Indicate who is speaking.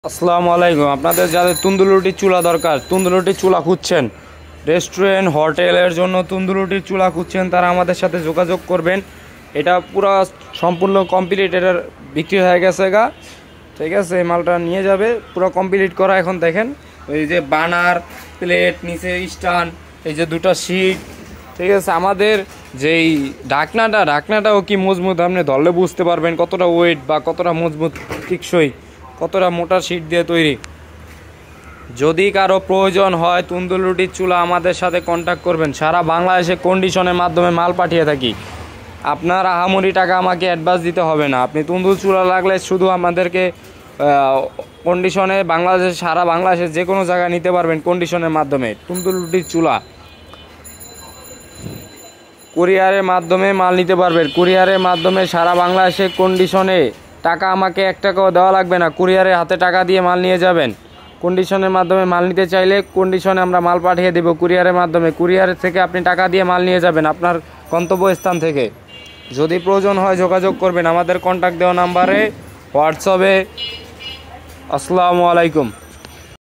Speaker 1: আসসালামু আলাইকুম। আপনাদের যাদের তন্দুর রুটির চুলা দরকার, তন্দুর রুটির চুলা খুঁজছেন, রেস্টুরেন্ট হোটেলের জন্য তন্দুর রুটির চুলা খুঁজছেন, তারা আমাদের সাথে যোগাযোগ করবেন। এটা পুরো সম্পূর্ণ কমপ্লিট, এটার বিক্রি হয়ে গেছে গা, ঠিক আছে। এই মালটা নিয়ে যাবে পুরো কমপ্লিট করা। এখন দেখেন এই যে বানার প্লেট, নিচে স্ট্যান্ড, এই যে দুটো সিট, ঠিক আছে। আমাদের যেই ঢাকনাটাও কি মজবুত, আপনি ধরলে বুঝতে পারবেন কতটা ওয়েট বা কতটা মজবুত, টিকসই, কতটা মোটা শীট দিয়ে তৈরি। যদি কারো প্রয়োজন হয় তন্দুর রুটির চুলা, আমাদের সাথে কন্ট্যাক্ট করবেন। সারা বাংলাদেশে কন্ডিশনের মাধ্যমে মাল পাঠিয়ে থাকি। আপনার আহামরি টাকা আমাকে অ্যাডভান্স দিতে হবে না। আপনি তন্দুর চুলা লাগলে শুধু আমাদেরকে কন্ডিশনে সারা বাংলাদেশের যে কোনো জায়গায় নিতে পারবেন কন্ডিশনের মাধ্যমে। তন্দুর রুটির চুলা কুরিয়ারের মাধ্যমে মাল নিতে পারবেন। কুরিয়ারের মাধ্যমে সারা বাংলাদেশে কন্ডিশনে, টাকা আমাকে 1 টাকাও দেওয়া লাগবে না। কুরিয়ারে হাতে টাকা দিয়ে মাল নিয়ে যাবেন। কন্ডিশনের মাধ্যমে মাল নিতে চাইলে কন্ডিশনে আমরা মাল পাঠিয়ে দেব কুরিয়ারের মাধ্যমে। কুরিয়ার থেকে আপনি টাকা দিয়ে মাল নিয়ে যাবেন আপনার গন্তব্যস্থান থেকে। যদি প্রয়োজন হয় যোগাযোগ করবেন আমাদের কন্ট্যাক্ট দেওয়া নাম্বারে, হোয়াটসঅ্যাপে। আসসালামু আলাইকুম।